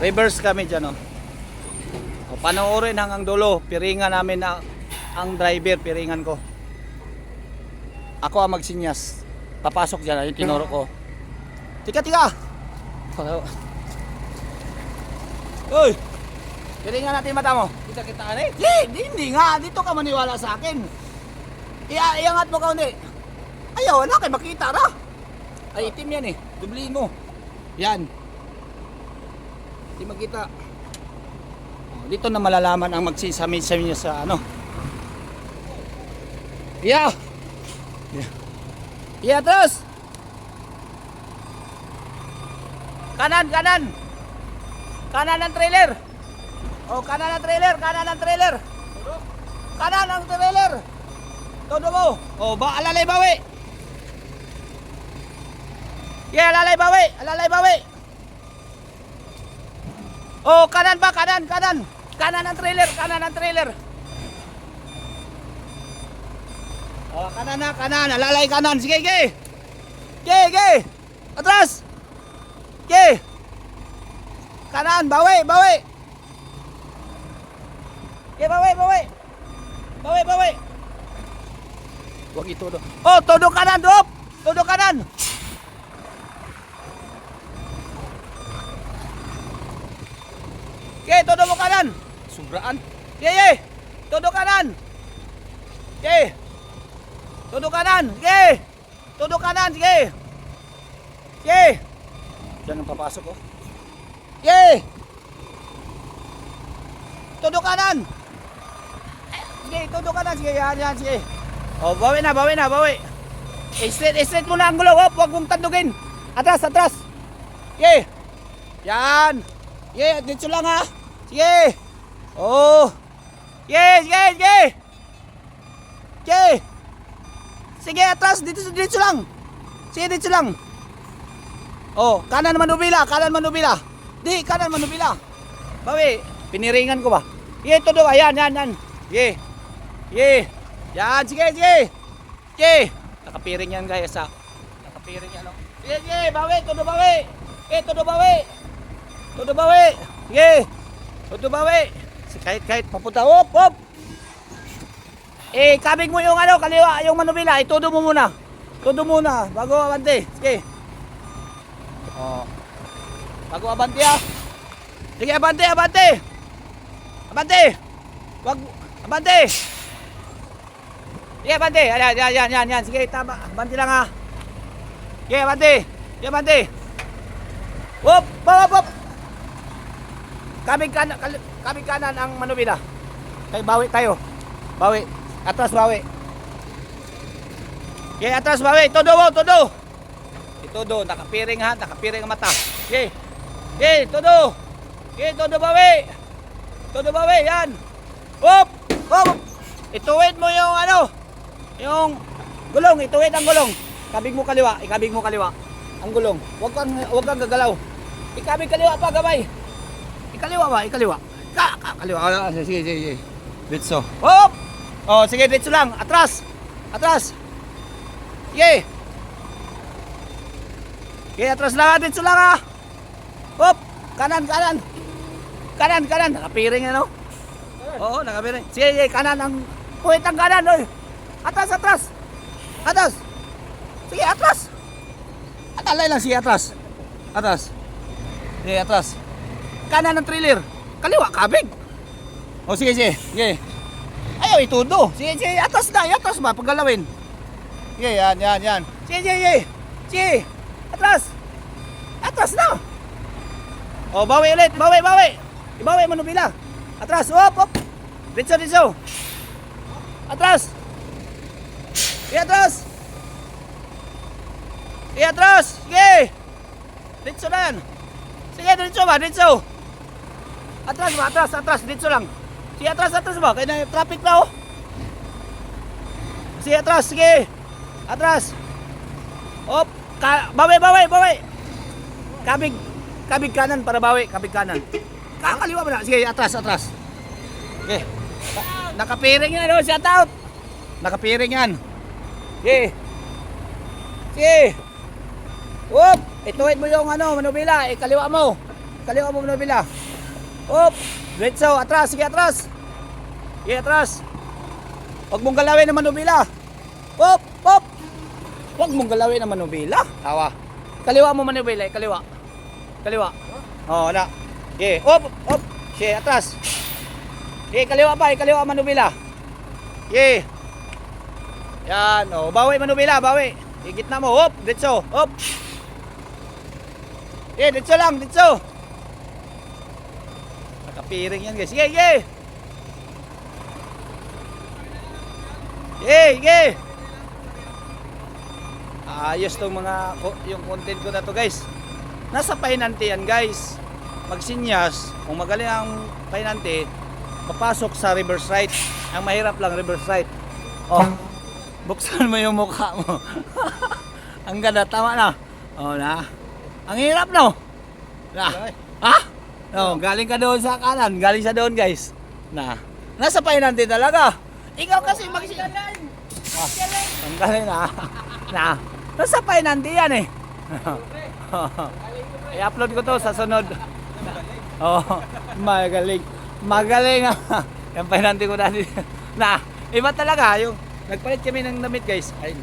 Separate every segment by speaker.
Speaker 1: Reverse kami dyan, oh. O, panoorin hanggang dulo. Piringan namin na ang driver, piringan ko. Ako ang magsinyas. Papasok dyan, yung tinuro ko. Tika! Uy! Piringan natin mata mo.
Speaker 2: Kita ka rin.
Speaker 1: Hindi nga. Dito ka maniwala sa akin. Iangat mo ka, hindi. Ayaw, wala kayo makita ra. Ay, itim yan eh. Dubliin mo. Yan. Hindi makita. Dito na malalaman ang magsisami-sami niya sa ano. Yeah. Terus. Kanan. Kanan ng trailer. Oh, kanan ng trailer. Kanan ng trailer. Todo mo. Oh, alalay bawi. Yeah, alalay bawi. Oh, kanan ba? Kanan. Kanan ng trailer. Oh, kanan. Alalay kanan. Sige. Atras. Kanan, bawi. Bawi. Wag ito do. Oh, todo kanan, drop. Todo kanan. Todo mo kanan. Sobraan. Todo kanan. Todo kanan. Todo kanan, sige. Diyan ang papasok ko. Todo kanan. Todo kanan, sige. Yan, sige. Oh, bawi na. Straight mo na ang gulo. Huwag mong tandugin. Atras. Yan. Dito lang ha. Sige. Oh. Sige. Sige, atras. Dito lang. Sige, dito lang. Oh, kanan manubila. Di, kanan manubila. Bawi. Piniringan ko ba? Todo. Ayan. Yan, sige. Nakapiring yan guys ha. Nakapiring yan. Sige, bawi. Todo bawi. Sige. Todo bawi. Kahit papunta. Hop. Kabig mo yung kaliwa, yung manubila. Todo mo muna. Bago abante. Sige. Oh. Bago abante ha. Sige, abante. Wag abante. Sige, abante. Yan. Sige, tama. Abante lang ha. Sige, abante. Hop. Kabig kanan ang manubila. Kay bawi tayo. Atras bawi. Okay, atras bawi. Todo. Todo, nakapiring ang mata. Okay, todo. Todo bawi. Yan. Hop. Ituwid mo yung yung gulong. Ituwid ang gulong. Kabig mo kaliwa. Ang gulong. Huwag kang gagalaw. Ikabig kaliwa pa, gabay. Ikaliwa. Kaliwa. Sige. Ditso. Hop! Oh, sige, ditso lang. Atras. Sige. Atras lang. Ditso lang ha. Hop! Kanan. Nakapiring ano? Oo, nakapiring. Sige, kanan ang puwit ang kanan. Oy. Atras. Sige, atras. Atalay lang, sige, atras. Sige, atras. Kanan ng trailer. Kaliwa, kabig. O, sige. Ayaw, itudo. Sige, atas ba, paggalawin. Sige, yan. Sige, atras na. O, bawi ulit, Ibawi, manubila. Atras, hop. Ditso. Atras. Atras. Sige. Ditso na yan. Sige, ditso. Atras, ditso lang. Sige, atras ba? Kaya na traffic na oh. Sige, atras, sige. Atras. Hop, bawi. Kabig kanan para bawi, kabig kanan. Kakaliwa mo na. Sige, atras. Okay. Nakapiring yan, oh, shout out. Nakapiring yan. Sige. Hop, ituwid mo yung manubila, kaliwa mo. Kaliwa mo manubila. Up. Diretso, atras, sige atras. Sige atras. Huwag mong galawin ang manubila. Up, up. Huwag mong galawin ang manubila. Tawa. Kaliwa mo manubila, kaliwa. Kaliwa. Oh, wala. Sige, up, up. Sige, atras. Sige, kaliwa pa, kaliwa ang manubila. Sige. Yan, oh, bawi manubila, bawi. Sige, gitna mo, up, diretso, up. Sige, diretso lang, diretso. Nakapiring yan, guys. Sige, sige. Sige, sige. Ayos tong mga yung content ko na to, guys. Nasa pahinante yan, guys. Magsinyas, kung magaling ang pahinante, papasok sa reverse right. Ang mahirap lang reverse right. Oh, buksan mo yung mukha mo. Ang ganda, tama na. Oh, na. Ang hirap, no? Na. Ha? No, galing ka doon sa kanan, galing sa doon, guys. Na. Nasa pahinante talaga. Ikaw kasi magsinyas. Ang galing na. Na. Nasa pahinante yan eh. I-upload ko to sa sunod. Oh, magaling. Magaling ah. Yung pahinante ko dati. Na, iba talaga yung nagpalit kami ng damit, guys. Ay,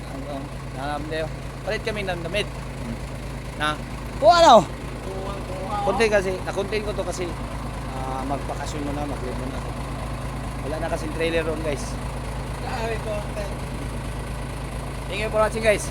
Speaker 1: palit kami ng damit. Na, kung ano? Content kasi, na-content ko to kasi magbakasyon muna, mag-live muna. Wala na kasing trailer ron, guys. Thank you for watching, guys.